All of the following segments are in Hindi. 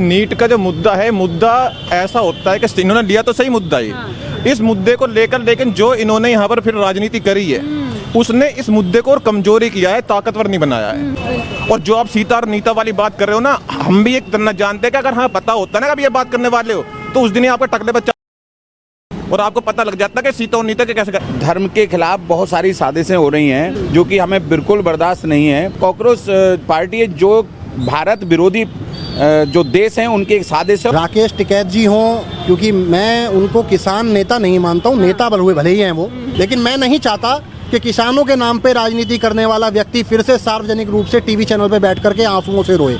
नीट का जो मुद्दा है, मुद्दा ऐसा होता है कि इन्होंने लिया तो सही मुद्दा है इस मुद्दे को लेकर, लेकिन जो इन्होंने यहाँ पर फिर राजनीति करी है उसने इस मुद्दे को और कमजोरी किया है, ताकतवर नहीं बनाया है। और जो आप सीता और नीता वाली बात कर रहे हो ना, हम भी एक तरह जानते हैं कि अगर हाँ पता होता ना कभी ये बात करने वाले हो तो उस दिन ही आपका टकले बच्चा और आपको पता लग जाता है कि सीता और नीता के कैसे धर्म के खिलाफ बहुत सारी साजिशें हो रही हैं जो कि हमें बिल्कुल बर्दाश्त नहीं है। कॉकरोच पार्टी जो भारत विरोधी जो देश हैं उनकी एक साजिश है। राकेश टिकैत जी हों, क्योंकि मैं उनको किसान नेता नहीं मानता हूँ, नेता भले ही हैं वो, लेकिन मैं नहीं चाहता कि किसानों के नाम पे राजनीति करने वाला व्यक्ति फिर से सार्वजनिक रूप से टीवी चैनल पे बैठ करके आंसुओं से रोए।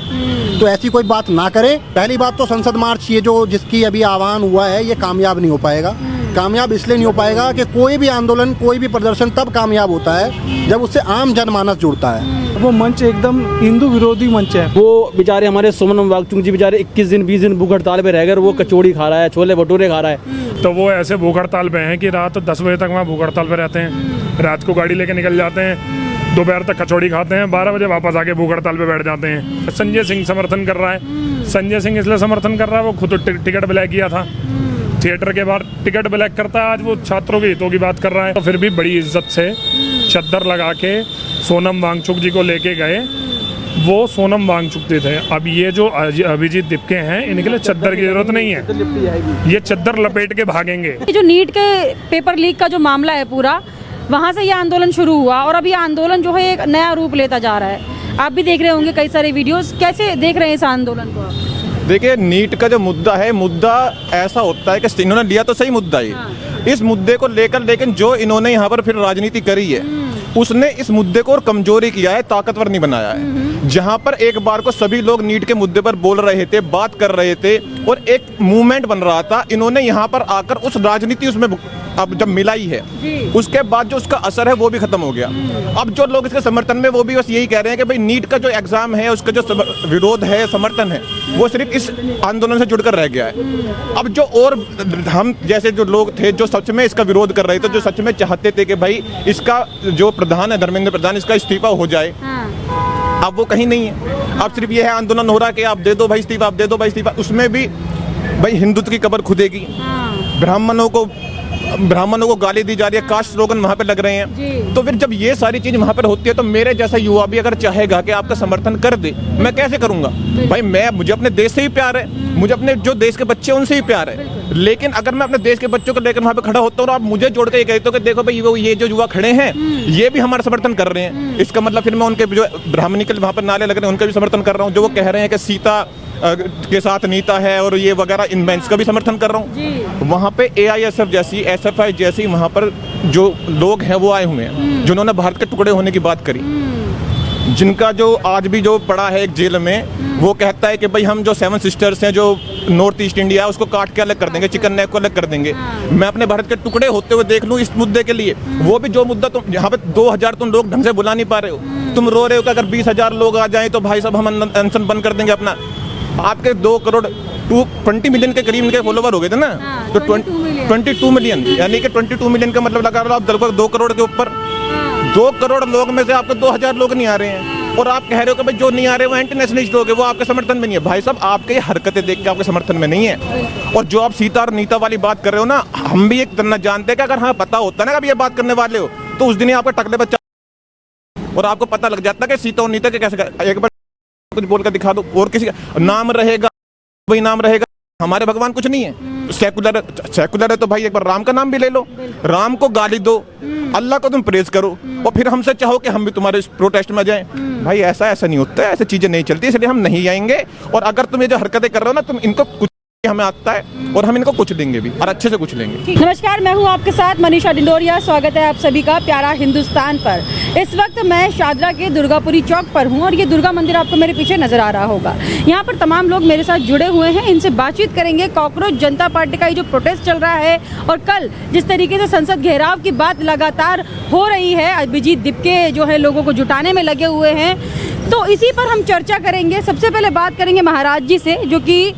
तो ऐसी कोई बात ना करें। पहली बात तो संसद मार्च ये जो जिसकी अभी आह्वान हुआ है ये कामयाब नहीं हो पाएगा। कामयाब इसलिए नहीं हो पाएगा कि कोई भी आंदोलन, कोई भी प्रदर्शन तब कामयाब होता है जब उससे आम जनमानस जुड़ता है। वो मंच एकदम हिंदू विरोधी मंच है। वो बेचारे हमारे सोनम वांगचुक जी बेचारे 21 दिन 20 दिन भूख हड़ताल पे रह गए, वो कचौड़ी खा रहा है, छोले भटूरे खा रहा है। तो वो ऐसे भूख हड़ताल पे हैं कि रात 10 बजे तक वहाँ भूख हड़ताल पे रहते हैं। रात को गाड़ी लेके निकल जाते हैं, दोपहर तक कचौड़ी खाते हैं, 12 बजे वापस आके भूख हड़ताल पे बैठ जाते हैं। संजय सिंह समर्थन कर रहा है। संजय सिंह इसलिए समर्थन कर रहा है, वो खुद टिकट ब्लैक किया था, थिएटर के बाहर टिकट ब्लैक करता है। आज वो छात्रों के हितों की बात कर रहा है। तो फिर भी बड़ी इज्जत से चद्दर लगा के सोनम वांगचुक जी को लेके गए। वो सोनम वांगचुक जी थे। अब ये जो अभिजीत दिपके हैं, इनके लिए चद्दर की जरूरत नहीं है, ये चद्दर लपेट के भागेंगे। जो नीट के पेपर लीक का जो मामला है पूरा, वहाँ से ये आंदोलन शुरू हुआ और अब ये आंदोलन जो है एक नया रूप लेता जा रहा है। आप भी देख रहे होंगे कई सारे वीडियोस। कैसे देख रहे हैं इस आंदोलन को? देखिए, नीट का जो मुद्दा है, मुद्दा ऐसा होता है कि इन्होंने लिया तो सही मुद्दा है इस मुद्दे को लेकर, लेकिन जो इन्होंने यहाँ पर फिर राजनीति करी है उसने इस मुद्दे को और कमजोरी किया है, ताकतवर नहीं बनाया है। जहां पर एक बार को सभी लोग नीट के मुद्दे पर बोल रहे थे, बात कर रहे थे और एक मूवमेंट बन रहा था, इन्होंने यहां पर आकर उस राजनीति उसमें अब जब मिलाई है उसके बाद जो उसका असर है वो भी खत्म हो गया। अब जो लोग इसके समर्थन में, वो भी बस यही कह रहे हैं कि भाई नीट का जो एग्जाम है उसका जो विरोध है, समर्थन है, वो सिर्फ इस आंदोलन से जुड़कर रह गया है। अब जो और हम जैसे जो लोग थे जो सच में इसका विरोध कर रहे थे, जो सच में चाहते थे कि भाई इसका जो प्रधान है धर्मेंद्र प्रधान, इसका इस्तीफा हो जाए, अब वो कहीं नहीं है। अब सिर्फ ये है आंदोलन हो रहा कि आप दे दो भाई इस्तीफा, आप दे दो भाई इस्तीफा। उसमें भी भाई हिंदुत्व की कब्र खुदेगी, ब्राह्मणों को गाली दी जा रही है, कास्ट स्लोगन वहाँ पे लग रहे हैं। तो फिर जब ये सारी चीज वहाँ पर होती है तो मेरे जैसा युवा भी अगर चाहेगा कि आपका समर्थन कर दे, मैं कैसे करूंगा भाई? मुझे अपने देश से ही प्यार है, मुझे अपने जो देश के बच्चे उनसे ही प्यार है, लेकिन अगर मैं अपने देश के बच्चों को लेकर वहाँ पे खड़ा होता हूँ और आप मुझे जोड़ के ये कहते हो कि देखो भाई वो ये जो युवा खड़े हैं ये भी हमारा समर्थन कर रहे हैं, इसका मतलब फिर मैं उनके जो ब्राह्मणी के वहाँ पर नारे लग रहे हैं उनका भी समर्थन कर रहा हूँ। जो वो कह रहे हैं कि सीता के साथ नीता है और ये वगैरह, इन मैं इसका भी समर्थन कर रहा हूँ। वहाँ पे AISF जैसी, SFI जैसी वहाँ पर जो लोग हैं वो आए हुए हैं जिन्होंने भारत के टुकड़े होने की बात करी, जिनका जो आज भी जो पड़ा है एक जेल में, वो कहता है कि भाई हम जो 7 सिस्टर्स हैं जो नॉर्थ ईस्ट इंडिया है उसको काट के अलग कर देंगे, चिकन नेक को अलग कर देंगे। मैं अपने भारत के टुकड़े होते हुए देख लूँ इस मुद्दे के लिए। वो भी जो मुद्दा तुम यहाँ पे 2000 तुम लोग ढंग से बुला नहीं पा रहे हो, तुम रो रहे हो कि अगर 20,000 लोग आ जाए तो भाई साहब हम अनशन बंद कर देंगे अपना। आपके 2 करोड़ 20 मिलियन के करीब इनके फॉलोवर हो गए थे ना, तो 22 मिलियन, यानी कि 22 मिलियन का मतलब लगा रहा आप लगभग 2 करोड़ के ऊपर। 2 करोड़ लोग में से आपको 2000 लोग नहीं आ रहे हैं और आप कह रहे हो कि भाई जो नहीं आ रहे वो एंटी नेशनलिस्ट लोग हैं, वो आपके समर्थन में नहीं है। भाई साहब, आपके हरकतें देख के आपके समर्थन में नहीं है। और जो आप सीता और नीता वाली बात कर रहे हो ना, हम भी एक तरह जानते हैं कि अगर हाँ पता होता ना कभी ये बात करने वाले हो तो उस दिन ही आपका टकले बच्चा और आपको पता लग जाता कि सीता और नीता के कैसे। एक बार कुछ बोल कर दिखा दो और किसी का नाम रहेगा, वही नाम रहेगा। हमारे भगवान कुछ नहीं है, सेकुलर है तो भाई एक बार राम का नाम भी ले लो, राम को गाली दो, अल्लाह को तुम प्रेज करो और फिर हमसे चाहो कि हम भी तुम्हारे इस प्रोटेस्ट में जाएं। भाई ऐसा नहीं होता है, ऐसी चीजें नहीं चलती, इसलिए हम नहीं आएंगे। और अगर तुम ये जो हरकतें कर रहे हो ना, तुम इनको कुछ हमें आता है और हम इनको कुछ देंगे भी और अच्छे से कुछ लेंगे। नमस्कार, मैं हूं आपके साथ मनीषा डिंडोरिया। स्वागत है आप सभी का प्यारा हिंदुस्तान पर। इस वक्त मैं शादरा के दुर्गापुरी चौक पर हूं और ये दुर्गा मंदिर आपको मेरे पीछे नजर आ रहा होगा। यहाँ पर तमाम लोग मेरे साथ जुड़े हुए हैं, इनसे बातचीत करेंगे। कॉकरोच जनता पार्टी का ये जो प्रोटेस्ट चल रहा है और कल जिस तरीके से संसद घेराव की बात लगातार हो रही है, अभिजीत दिपके जो है लोगों को जुटाने में लगे हुए हैं, तो इसी पर हम चर्चा करेंगे। सबसे पहले बात करेंगे महाराज जी से, जो कि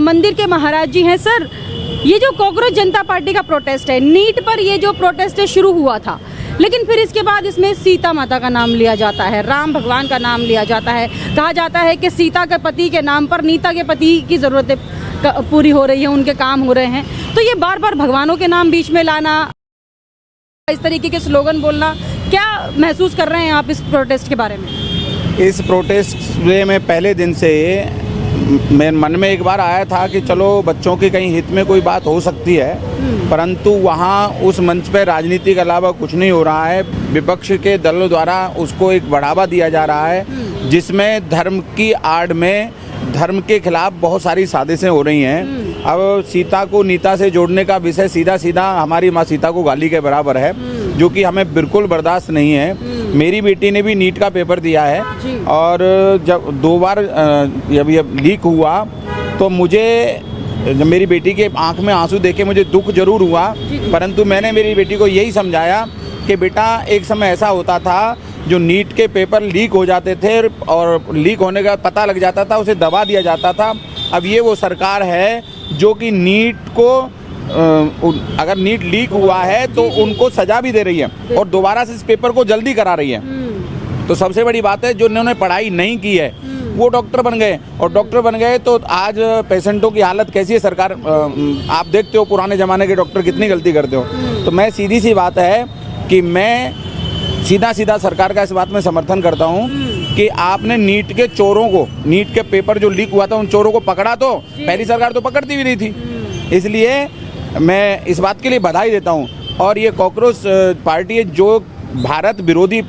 मंदिर के महाराज जी हैं। सर, ये जो कॉकरोच जनता पार्टी का प्रोटेस्ट है, नीट पर ये जो प्रोटेस्ट शुरू हुआ था, लेकिन फिर इसके बाद इसमें सीता माता का नाम लिया जाता है, राम भगवान का नाम लिया जाता है। कहा जाता है कि सीता के पति के नाम पर नीता के पति की ज़रूरतें पूरी हो रही है, उनके काम हो रहे हैं। तो ये बार बार भगवानों के नाम बीच में लाना, इस तरीके के स्लोगन बोलना, क्या महसूस कर रहे हैं आप इस प्रोटेस्ट के बारे में? इस प्रोटेस्ट में पहले दिन से मेरे मन में एक बार आया था कि चलो बच्चों के कहीं हित में कोई बात हो सकती है, परंतु वहाँ उस मंच पे राजनीति के अलावा कुछ नहीं हो रहा है। विपक्ष के दलों द्वारा उसको एक बढ़ावा दिया जा रहा है, जिसमें धर्म की आड़ में धर्म के खिलाफ बहुत सारी साजिशें हो रही हैं। अब सीता को नीता से जोड़ने का विषय सीधा सीधा हमारी माँ सीता को गाली के बराबर है, जो कि हमें बिल्कुल बर्दाश्त नहीं है। मेरी बेटी ने भी नीट का पेपर दिया है और जब 2 बार जब ये लीक हुआ तो मुझे, जब मेरी बेटी के आंख में आंसू देखे मुझे दुख जरूर हुआ, परंतु मैंने मेरी बेटी को यही समझाया कि बेटा एक समय ऐसा होता था जो नीट के पेपर लीक हो जाते थे और लीक होने का पता लग जाता था, उसे दबा दिया जाता था। अब ये वो सरकार है जो कि नीट को अगर नीट लीक हुआ है तो उनको सजा भी दे रही है और दोबारा से इस पेपर को जल्दी करा रही है। तो सबसे बड़ी बात है, जो उन्होंने पढ़ाई नहीं की है वो डॉक्टर बन गए, और डॉक्टर बन गए तो आज पेशेंटों की हालत कैसी है सरकार, आप देखते हो पुराने ज़माने के डॉक्टर कितनी गलती करते हो। तो मैं सीधी सी बात है कि मैं सीधा सरकार का इस बात में समर्थन करता हूँ कि आपने नीट के चोरों को, नीट के पेपर जो लीक हुआ था उन चोरों को पकड़ा, तो पहली सरकार तो पकड़ती भी नहीं थी। इसलिए मैं इस बात के लिए बधाई देता हूँ। और ये कॉकरोच पार्टी है जो भारत विरोधी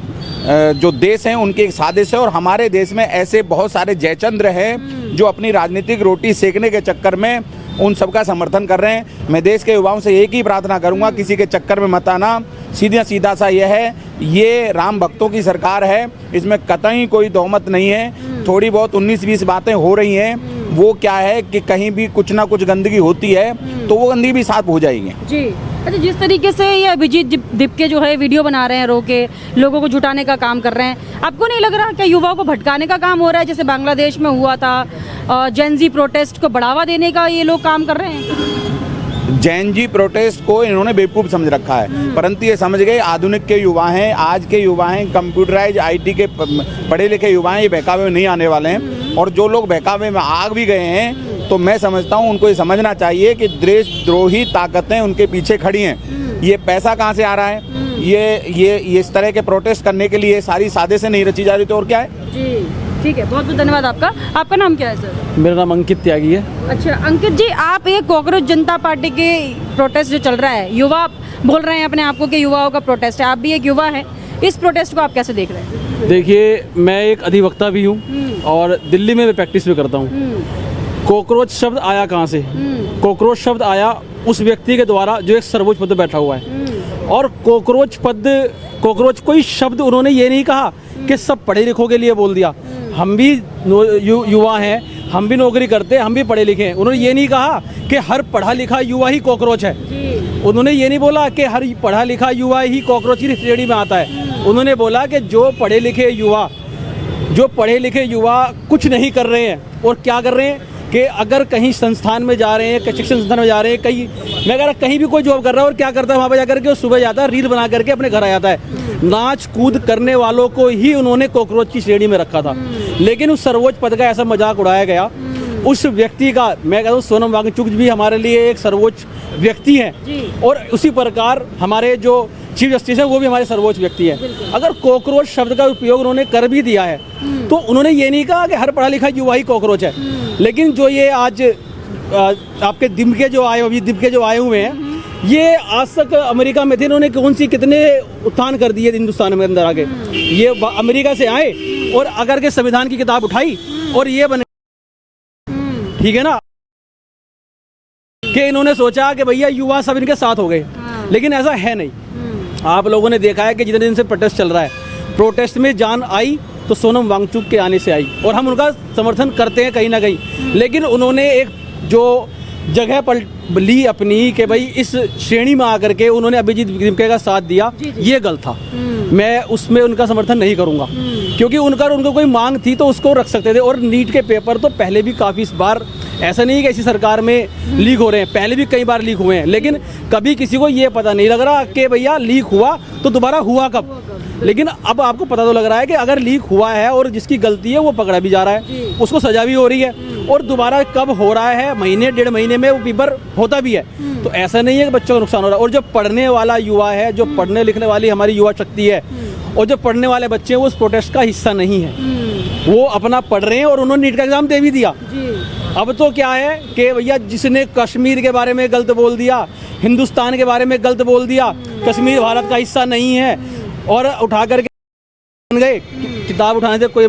जो देश हैं उनकी एक साजिश है, और हमारे देश में ऐसे बहुत सारे जयचंद्र हैं जो अपनी राजनीतिक रोटी सेकने के चक्कर में उन सबका समर्थन कर रहे हैं। मैं देश के युवाओं से एक ही प्रार्थना करूंगा, किसी के चक्कर में मत आना। सीधा सा यह है, ये राम भक्तों की सरकार है, इसमें कतई कोई दौमत नहीं है। थोड़ी बहुत 19-20 बातें हो रही हैं, वो क्या है कि कहीं भी कुछ ना कुछ गंदगी होती है तो वो गंदगी भी साफ हो जाएगी जी। अच्छा, जिस तरीके से ये अभिजीत दीपके जो है वीडियो बना रहे हैं, रो के लोगों को जुटाने का काम कर रहे हैं, आपको नहीं लग रहा कि युवाओं को भटकाने का काम हो रहा है, जैसे बांग्लादेश में हुआ था, जेन जी प्रोटेस्ट को बढ़ावा देने का ये लोग काम कर रहे हैं? जैन जी प्रोटेस्ट को इन्होंने बेवकूफ़ समझ रखा है, परंतु ये समझ गए आधुनिक के युवा हैं, आज के युवा हैं, कंप्यूटराइज IT के पढ़े लिखे युवा हैं, ये बहकावे में नहीं आने वाले हैं। और जो लोग बहकावे में आग भी गए हैं तो मैं समझता हूँ उनको ये समझना चाहिए कि देशद्रोही ताकतें उनके पीछे खड़ी हैं। ये पैसा कहाँ से आ रहा है? ये इस तरह के प्रोटेस्ट करने के लिए सारी साजिशें नहीं रची जा रही, तो और क्या है जी। ठीक है, बहुत बहुत धन्यवाद आपका। आपका नाम क्या है सर? मेरा नाम अंकित त्यागी है। अच्छा अंकित जी, आप एक कॉकरोच जनता पार्टी के प्रोटेस्ट जो चल रहा है, युवा बोल रहे हैं अपने आप को कि युवाओं का प्रोटेस्ट है, आप भी एक युवा है, इस प्रोटेस्ट को आप कैसे देख रहे हैं? देखिए, मैं एक अधिवक्ता भी हूँ और दिल्ली में प्रैक्टिस भी करता हूँ। कॉकरोच शब्द आया कहाँ से? कॉकरोच शब्द आया उस व्यक्ति के द्वारा जो एक सर्वोच्च पद पर बैठा हुआ है। और कॉकरोच कोई शब्द उन्होंने ये नहीं कहा कि सब पढ़े लिखों के लिए बोल दिया। हम भी युवा हैं, हम भी नौकरी करते हैं, हम भी पढ़े लिखे हैं। उन्होंने ये नहीं कहा कि हर पढ़ा लिखा युवा ही कॉकरोच है। उन्होंने ये नहीं बोला कि हर पढ़ा लिखा युवा ही कॉकरोच की श्रेणी में आता है। उन्होंने बोला कि जो पढ़े लिखे युवा कुछ नहीं कर रहे हैं, और क्या कर रहे हैं कि अगर कहीं संस्थान में जा रहे हैं, शिक्षण संस्थान में जा रहे हैं, कहीं भी कोई जॉब कर रहा है, और क्या करता है वहाँ पर जाकर के, वो सुबह जाता है, रील बना करके अपने घर आ जाता है। नाच कूद करने वालों को ही उन्होंने कॉकरोच की श्रेणी में रखा था। लेकिन उस सर्वोच्च पद का ऐसा मजाक उड़ाया गया उस व्यक्ति का। मैं कहता हूँ सोनम वांगचुक भी हमारे लिए एक सर्वोच्च व्यक्ति हैं, और उसी प्रकार हमारे जो चीफ जस्टिस है वो भी हमारे सर्वोच्च व्यक्ति है। अगर कॉकरोच शब्द का उपयोग उन्होंने कर भी दिया है तो उन्होंने ये नहीं कहा कि हर पढ़ा लिखा युवा ही कॉकरोच है। लेकिन जो ये आज आपके दिमके जो आए हुए हैं, ये आज तक अमेरिका में थे, इन्होंने कितने उत्थान कर दिए हिंदुस्तान में अंदर आके। ये अमेरिका से आए और अगर के संविधान की किताब उठाई और ये बने, ठीक है ना, कि इन्होंने सोचा कि भैया युवा सब इनके साथ हो गए। लेकिन ऐसा है नहीं। आप लोगों ने देखा है कि जितने दिन से प्रोटेस्ट चल रहा है, प्रोटेस्ट में जान आई तो सोनम वांगचुक के आने से आई, और हम उनका समर्थन करते हैं कहीं ना कहीं। लेकिन उन्होंने एक जो जगह पर ली अपनी कि भाई इस श्रेणी में आकर के उन्होंने अभिजीत दीपके का साथ दिया, ये गलत था। मैं उसमें उनका समर्थन नहीं करूंगा, क्योंकि उनको कोई मांग थी तो उसको रख सकते थे। और नीट के पेपर तो पहले भी काफ़ी बार ऐसा नहीं है कि ऐसी सरकार में लीक हो रहे हैं, पहले भी कई बार लीक हुए हैं, लेकिन कभी किसी को ये पता नहीं लग रहा कि भैया लीक हुआ तो दोबारा हुआ कब। लेकिन अब आपको पता तो लग रहा है कि अगर लीक हुआ है और जिसकी गलती है वो पकड़ा भी जा रहा है, उसको सजा भी हो रही है, और दोबारा कब हो रहा है, महीने 1.5 महीने में वो पेपर होता भी है। तो ऐसा नहीं है कि बच्चों को नुकसान हो रहा है। और जो पढ़ने वाला युवा है, जो पढ़ने लिखने वाली हमारी युवा शक्ति है, और जो पढ़ने वाले बच्चे हैं वो उस प्रोटेस्ट का हिस्सा नहीं है, वो अपना पढ़ रहे हैं और उन्होंने नीट का एग्जाम दे भी दिया। अब तो क्या है कि भैया जिसने कश्मीर के बारे में गलत बोल दिया, हिंदुस्तान के बारे में गलत बोल दिया, कश्मीर भारत का हिस्सा नहीं है, और उठा करके बन गए, किताब उठाने से कोई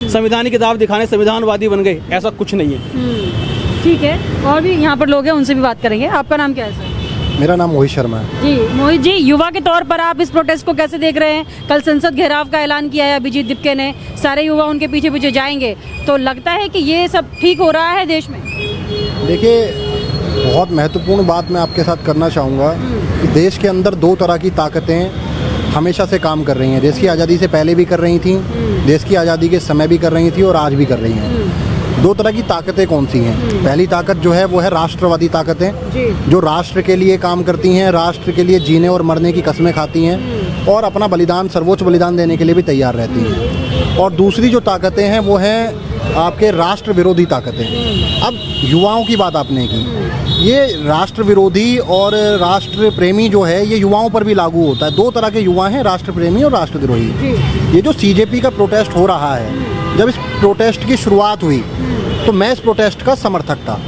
संविधान की किताब दिखाने संविधानवादी बन गए, ऐसा कुछ नहीं है। ठीक है, और भी यहाँ पर लोग हैं, उनसे भी बात करेंगे। आपका नाम क्या है सर? मेरा नाम मोहित शर्मा है। जी मोहित जी, युवा के तौर पर आप इस प्रोटेस्ट को कैसे देख रहे हैं? कल संसद घेराव का ऐलान किया है अभिजीत दिपके ने, सारे युवा उनके पीछे पीछे जाएंगे, तो लगता है कि ये सब ठीक हो रहा है देश में? देखिए, बहुत महत्वपूर्ण बात मैं आपके साथ करना चाहूँगा कि देश के अंदर 2 तरह की ताकतें हमेशा से काम कर रही हैं। देश की आज़ादी से पहले भी कर रही थी, देश की आज़ादी के समय भी कर रही थी, और आज भी कर रही हैं। 2 तरह की ताकतें कौन सी हैं? पहली ताकत जो है वो है राष्ट्रवादी ताकतें, जो राष्ट्र के लिए काम करती हैं, राष्ट्र के लिए जीने और मरने की कसमें खाती हैं, और अपना बलिदान, सर्वोच्च बलिदान देने के लिए भी तैयार रहती हैं। और दूसरी जो ताकतें हैं वो हैं आपके राष्ट्र विरोधी ताकतें। अब युवाओं की बात आपने की, ये राष्ट्र विरोधी और राष्ट्र प्रेमी जो है ये युवाओं पर भी लागू होता है। 2 तरह के युवा हैं, राष्ट्र प्रेमी और राष्ट्रद्रोही। ये जो सीजेपी का प्रोटेस्ट हो रहा है, जब इस प्रोटेस्ट की शुरुआत हुई तो मैं इस प्रोटेस्ट का समर्थक था।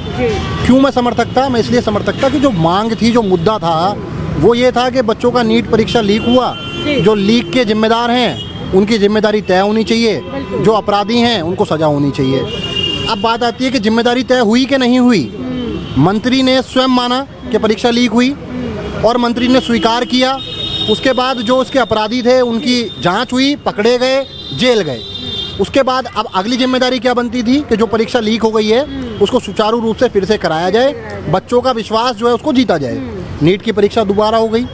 क्यों मैं समर्थक था? मैं इसलिए समर्थक था कि जो मांग थी, जो मुद्दा था, वो ये था कि बच्चों का नीट परीक्षा लीक हुआ, जो लीक के जिम्मेदार हैं उनकी जिम्मेदारी तय होनी चाहिए, जो अपराधी हैं उनको सजा होनी चाहिए। अब बात आती है कि जिम्मेदारी तय हुई कि नहीं हुई। मंत्री ने स्वयं माना कि परीक्षा लीक हुई, और मंत्री ने स्वीकार किया। उसके बाद जो उसके अपराधी थे उनकी जांच हुई, पकड़े गए, जेल गए। उसके बाद अब अगली जिम्मेदारी क्या बनती थी कि जो परीक्षा लीक हो गई है उसको सुचारू रूप से फिर से कराया जाए, बच्चों का विश्वास जो है उसको जीता जाए। नीट की परीक्षा दोबारा हो गई,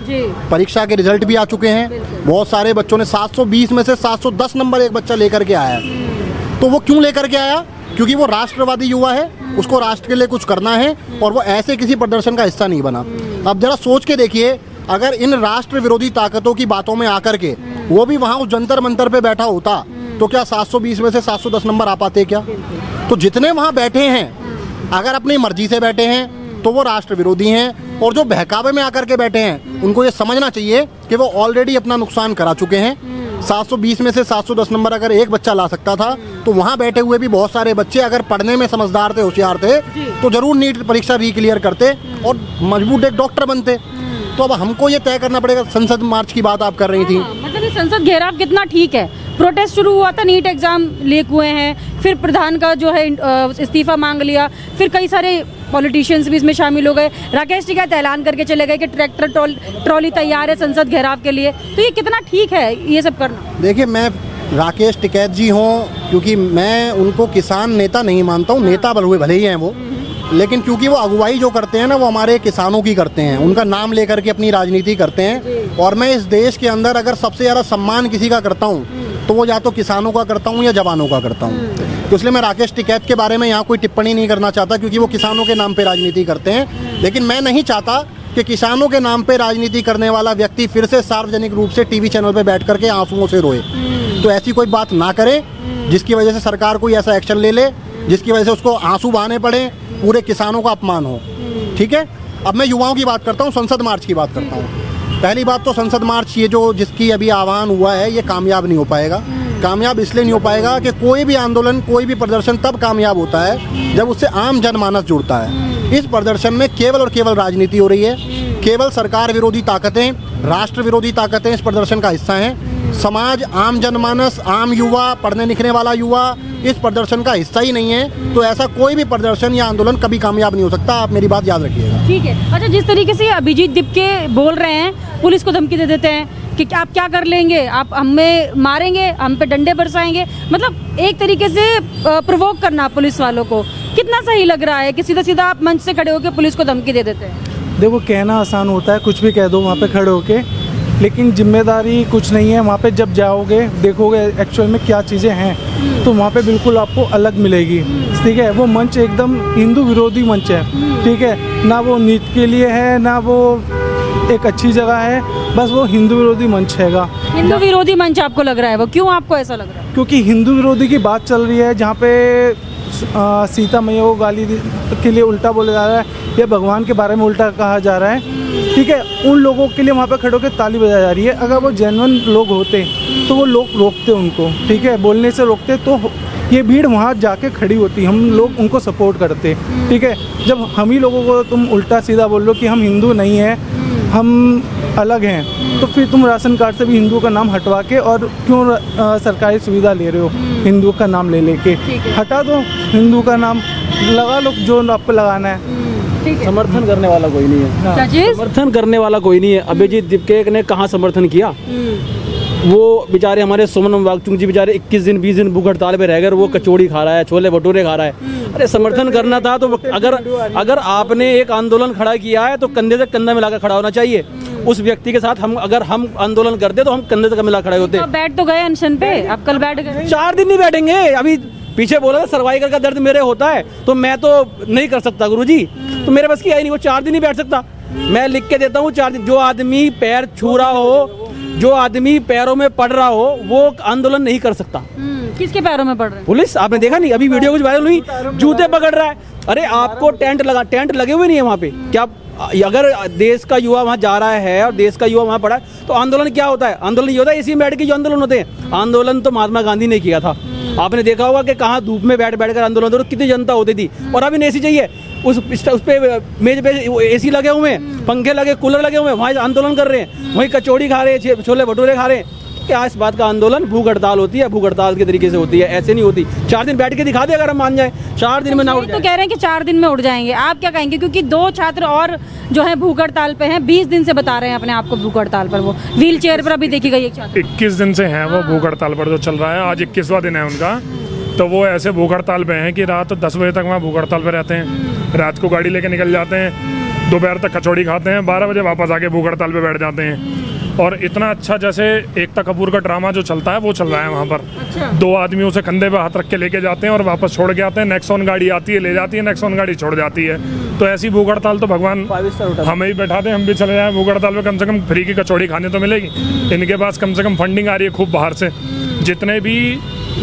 परीक्षा के रिजल्ट भी आ चुके हैं। बहुत सारे बच्चों ने 720 में से 710 नंबर एक बच्चा लेकर के आया। तो वो क्यों लेकर के आया? क्योंकि वो राष्ट्रवादी युवा है, उसको राष्ट्र के लिए कुछ करना है, और वो ऐसे किसी प्रदर्शन का हिस्सा नहीं बना। अब जरा सोच के देखिए, अगर इन राष्ट्र विरोधी ताकतों की बातों में आकर के वो भी वहाँ उस जंतर मंतर पे बैठा होता तो क्या 720 में से 710 नंबर आ पाते क्या? तो जितने वहाँ बैठे हैं, अगर अपनी मर्जी से बैठे हैं तो वो राष्ट्र विरोधी हैं, और जो बहकावे में आकर के बैठे हैं उनको ये समझना चाहिए कि वो ऑलरेडी अपना नुकसान करा चुके हैं। 720 में से 710 नंबर अगर एक बच्चा ला सकता था, तो वहाँ बैठे हुए भी बहुत सारे बच्चे अगर पढ़ने में समझदार थे, होशियार थे, तो जरूर नीट परीक्षा रिक्लियर करते और मजबूत एक डॉक्टर बनते। तो अब हमको ये तय करना पड़ेगा। संसद मार्च की बात आप कर रही थी, मतलब ये संसद घेराव कितना ठीक है? प्रोटेस्ट शुरू हुआ था, नीट एग्जाम लीक हुए हैं, फिर प्रधान का जो है इस्तीफा मांग लिया, फिर कई सारे पॉलिटिशियंस भी इसमें शामिल हो गए। राकेश टिकैत ऐलान करके चले गए कि ट्रैक्टर ट्रॉली तैयार है संसद घेराव के लिए। तो ये कितना ठीक है ये सब करना? देखिए, मैं राकेश टिकैत जी हों, क्योंकि मैं उनको किसान नेता नहीं मानता हूँ, नेता भले ही हैं वो, लेकिन क्योंकि वो अगुवाई जो करते हैं ना, वो हमारे किसानों की करते हैं, उनका नाम लेकर के अपनी राजनीति करते हैं। और मैं इस देश के अंदर अगर सबसे ज़्यादा सम्मान किसी का करता हूँ तो वो या तो किसानों का करता हूँ या जवानों का करता हूँ। तो इसलिए मैं राकेश टिकैत के बारे में यहाँ कोई टिप्पणी नहीं करना चाहता, क्योंकि वो किसानों के नाम पे राजनीति करते हैं। लेकिन मैं नहीं चाहता कि किसानों के नाम पे राजनीति करने वाला व्यक्ति फिर से सार्वजनिक रूप से टीवी चैनल पे बैठ करके आंसुओं से रोए। तो ऐसी कोई बात ना करे जिसकी वजह से सरकार कोई ऐसा एक्शन ले ले जिसकी वजह से उसको आंसू बहाने पड़े, पूरे किसानों का अपमान हो। ठीक है, अब मैं युवाओं की बात करता हूँ, संसद मार्च की बात करता हूँ। पहली बात तो संसद मार्च ये जो जिसकी अभी आह्वान हुआ है ये कामयाब नहीं हो पाएगा। कामयाब इसलिए नहीं हो पाएगा कि कोई भी आंदोलन, कोई भी प्रदर्शन तब कामयाब होता है जब उससे आम जनमानस जुड़ता है। इस प्रदर्शन में केवल और केवल राजनीति हो रही है, केवल सरकार विरोधी ताकतें, राष्ट्र विरोधी ताकतें इस प्रदर्शन का हिस्सा हैं। समाज, आम जनमानस, आम युवा, पढ़ने लिखने वाला युवा इस प्रदर्शन का हिस्सा ही नहीं है। तो ऐसा कोई भी प्रदर्शन या आंदोलन कभी कामयाब नहीं हो सकता, आप मेरी बात याद रखिएगा। ठीक है। अच्छा, जिस तरीके से अभिजीत दिपके बोल रहे हैं, पुलिस को धमकी दे देते हैं कि आप क्या कर लेंगे, आप हमें मारेंगे, हम पे डंडे बरसाएंगे, मतलब एक तरीके से प्रोवोक करना पुलिस वालों को, कितना सही लग रहा है कि सीधा सीधा आप मंच से खड़े होकर पुलिस को धमकी दे देते हैं? देखो, कहना आसान होता है, कुछ भी कह दो वहाँ पे खड़े होके, लेकिन जिम्मेदारी कुछ नहीं है। वहाँ पे जब जाओगे देखोगे एक्चुअल में क्या चीज़ें हैं, तो वहाँ पे बिल्कुल आपको अलग मिलेगी। ठीक है, वो मंच एकदम हिंदू विरोधी मंच है। ठीक है, ना वो नीति के लिए है, ना वो एक अच्छी जगह है, बस वो हिंदू विरोधी मंच हैगा। हिंदू विरोधी मंच आपको लग रहा है वो, क्यों आपको ऐसा लग रहा है? क्योंकि हिंदू विरोधी की बात चल रही है, जहाँ पे सीता मैया को गाली के लिए उल्टा बोला जा रहा है, या भगवान के बारे में उल्टा कहा जा रहा है। ठीक है, उन लोगों के लिए वहाँ पे खड़े होकर ताली बजाई जा रही है। अगर वो जेन्युइन लोग होते तो वो लोग रोकते उनको, ठीक है, बोलने से रोकते, तो ये भीड़ वहाँ जाके खड़ी होती, हम लोग उनको सपोर्ट करते। ठीक है, जब हम ही लोगों को तुम उल्टा सीधा बोल लो कि हम हिंदू नहीं हैं, हम अलग हैं, तो फिर तुम राशन कार्ड से भी हिंदू का नाम हटवा के और क्यों सरकारी सुविधा ले रहे हो हिंदू का नाम ले लेके? हटा दो हिंदू का नाम, लगा लो जो आपको लगाना है। समर्थन करने वाला कोई नहीं है। क्या चीज़? समर्थन करने वाला कोई नहीं है। अभिजीत दीपके ने कहाँ समर्थन किया? वो बेचारे हमारे सोनम वांगचुक जी बेचारे 21 दिन 20 दिन भूख हड़ताल पे रह गए, वो कचौड़ी खा रहा है, छोले भटूरे खा रहा है। अरे समर्थन करना था तो अगर आपने एक आंदोलन खड़ा किया है तो कंधे से कंधा मिलाकर खड़ा होना चाहिए उस व्यक्ति के साथ। अगर हम आंदोलन करते तो हम कंधे से मिला खड़े होते। तो बैठ तो गए अनशन पे, अब कल बैठ गए। 4 दिन नहीं बैठेंगे। अभी पीछे बोला था सर्वाइकल का दर्द मेरे होता है तो मैं तो नहीं कर सकता गुरुजी, तो मेरे बस की आई नहीं, वो 4 दिन नहीं बैठ सकता। मैं लिख के देता हूँ 4 दिन। जो आदमी पैर छू रहा हो, जो आदमी पैरों में पड़ रहा हो, वो आंदोलन नहीं कर सकता। किसके पैरों में पड़ रहे हैं? पुलिस, आपने देखा नहीं? अभी वीडियो कुछ वायरल हुई, जूते पकड़ रहा है। अरे आपको टेंट लगे हुए नहीं है वहाँ पे क्या? अगर देश का युवा वहाँ जा रहा है और देश का युवा वहाँ पड़ा है तो आंदोलन क्या होता है? आंदोलन ये होता है इसी में बैठ के जो आंदोलन होते हैं। आंदोलन तो महात्मा गांधी ने किया था। आपने देखा होगा कि कहाँ धूप में बैठ कर आंदोलन होते, तो कितनी जनता होती थी। और अभी एसी चाहिए, उस पे मेज पे एसी लगे हुए हैं, पंखे लगे, कूलर लगे हुए हैं, वहाँ आंदोलन कर रहे हैं, वहीं कचौड़ी खा रहे हैं, छोले भटूरे खा रहे हैं। क्या इस बात का आंदोलन भूख हड़ताल होती है? भूख हड़ताल के तरीके से होती है, ऐसे नहीं होती। 4 दिन बैठ के दिखा दे अगर हम मान जाए, 4 दिन में ना उठ तो कह रहे हैं कि 4 दिन में उठ जाएंगे, आप क्या कहेंगे? क्योंकि 2 छात्र और जो है भूख हड़ताल पे हैं, 20 दिन से बता रहे हैं अपने आप को भूख हड़ताल पर। वो व्हील चेयर पर अभी देखी गई एक छात्र 21 दिन से हैं वो भूख हड़ताल पर जो चल रहा है। आज 21वां दिन है उनका। तो वो ऐसे भूख हड़ताल पे हैं कि रात 10 बजे तक वहाँ भूख हड़ताल पे रहते हैं। रात को गाड़ी लेके निकल जाते हैं, दोपहर तक कचौड़ी खाते हैं, 12 बजे वापस आके भूख हड़ताल पे बैठ जाते हैं। और इतना अच्छा जैसे एकता कपूर का ड्रामा जो चलता है वो चल रहा है वहाँ पर। अच्छा। 2 आदमी उसे कंधे पे हाथ रख के लेके जाते हैं और वापस छोड़ के आते हैं। नेक्सॉन गाड़ी आती है, ले जाती है, नेक्सॉन गाड़ी छोड़ जाती है। तो ऐसी भूख हड़ताल तो भगवान हमें ही बैठा दे, हम भी चले जाएं भूख हड़ताल पे, कम से कम फ्री की कचौड़ी खाने तो मिलेगी। इनके पास कम से कम फंडिंग आ रही है खूब बाहर से। जितने भी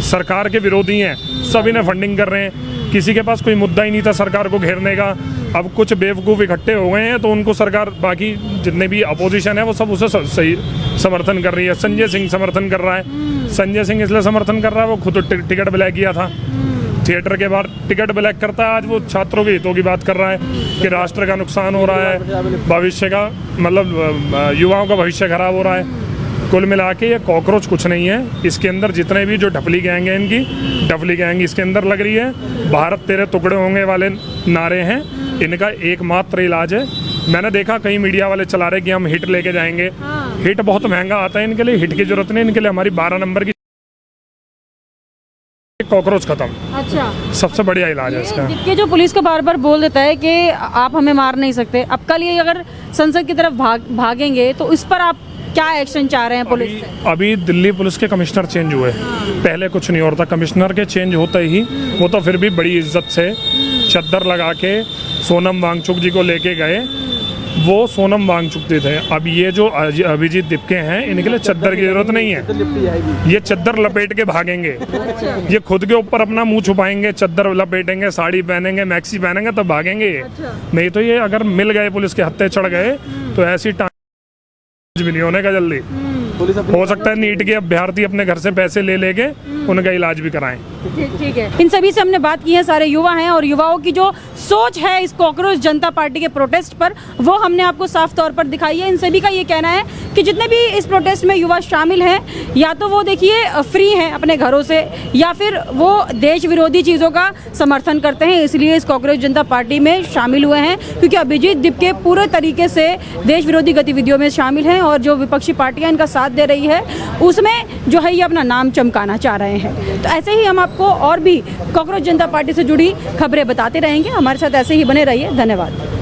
सरकार के विरोधी हैं सभी ने फंडिंग कर रहे हैं। किसी के पास कोई मुद्दा ही नहीं था सरकार को घेरने का। अब कुछ बेवकूफ़ इकट्ठे हो गए हैं तो उनको सरकार, बाकी जितने भी अपोजिशन है वो सब उसे सही समर्थन कर रही है। संजय सिंह समर्थन कर रहा है। संजय सिंह इसलिए समर्थन कर रहा है, वो खुद टिकट ब्लैक किया था, थिएटर के बाहर टिकट ब्लैक करता है। आज वो छात्रों के हितों की बात कर रहा है कि राष्ट्र का नुकसान हो रहा है, भविष्य का मतलब युवाओं का भविष्य खराब हो रहा है। कुल मिला के ये कॉकरोच कुछ नहीं है। इसके अंदर जितने भी जो ढपली गैंग है, इनकी ढपली गैंग इसके अंदर लग रही है। भारत तेरे टुकड़े होंगे वाले नारे हैं, इनका एकमात्र इलाज है। मैंने देखा कई मीडिया वाले चला रहे कि हम हिट लेके जाएंगे। हिट बहुत महंगा आता है इनके लिए, हिट की जरूरत नहीं। इनके लिए हमारी 12 नंबर की कॉकरोच खत्म। अच्छा, सबसे बढ़िया इलाज है इसका। ये जो पुलिस को बार बार बोल देता है कि आप हमें मार नहीं सकते, अब कल ये अगर संसद की तरफ भागेंगे तो इस पर आप क्या एक्शन चाह रहे हैं पुलिस से? अभी दिल्ली पुलिस के कमिश्नर चेंज हुए, पहले कुछ नहीं होता। कमिश्नर के चेंज होते ही वो तो फिर भी बड़ी इज्जत से चद्दर लगा के सोनम वांगचुक जी को लेके गए। वो सोनम वांगचुक जी थे। अब ये जो अभिजीत दीपके हैं, इनके लिए चद्दर की जरूरत नहीं है। ये चद्दर लपेट के भागेंगे। ये खुद के ऊपर अपना मुंह छुपाएंगे, चद्दर लपेटेंगे, साड़ी पहनेंगे, मैक्सी पहनेंगे, तब भागेंगे ये। नहीं तो ये अगर मिल गए, पुलिस के हत्थे चढ़ गए तो ऐसी भी नहीं होने का जल्दी। हो सकता है नीट के अभ्यर्थी अपने घर से पैसे ले लेके उनका इलाज भी कराएं। ठीक है, इन सभी से हमने बात की है। सारे युवा हैं और युवाओं की जो सोच है इस कॉकरोच जनता पार्टी के प्रोटेस्ट पर, वो हमने आपको साफ तौर पर दिखाई है। इन सभी का ये कहना है कि जितने भी इस प्रोटेस्ट में युवा शामिल हैं, या तो वो देखिए फ्री हैं अपने घरों से, या फिर वो देश विरोधी चीज़ों का समर्थन करते हैं, इसलिए इस कॉकरोच जनता पार्टी में शामिल हुए हैं। क्योंकि अभिजीत दीपके पूरे तरीके से देश विरोधी गतिविधियों में शामिल हैं और जो विपक्षी पार्टियां इनका साथ दे रही है उसमें जो है ये अपना नाम चमकाना चाह रहे हैं। तो ऐसे ही हम आपको और भी कॉकरोच जनता पार्टी से जुड़ी खबरें बताते रहेंगे। हमारे साथ ऐसे ही बने रहिए। धन्यवाद।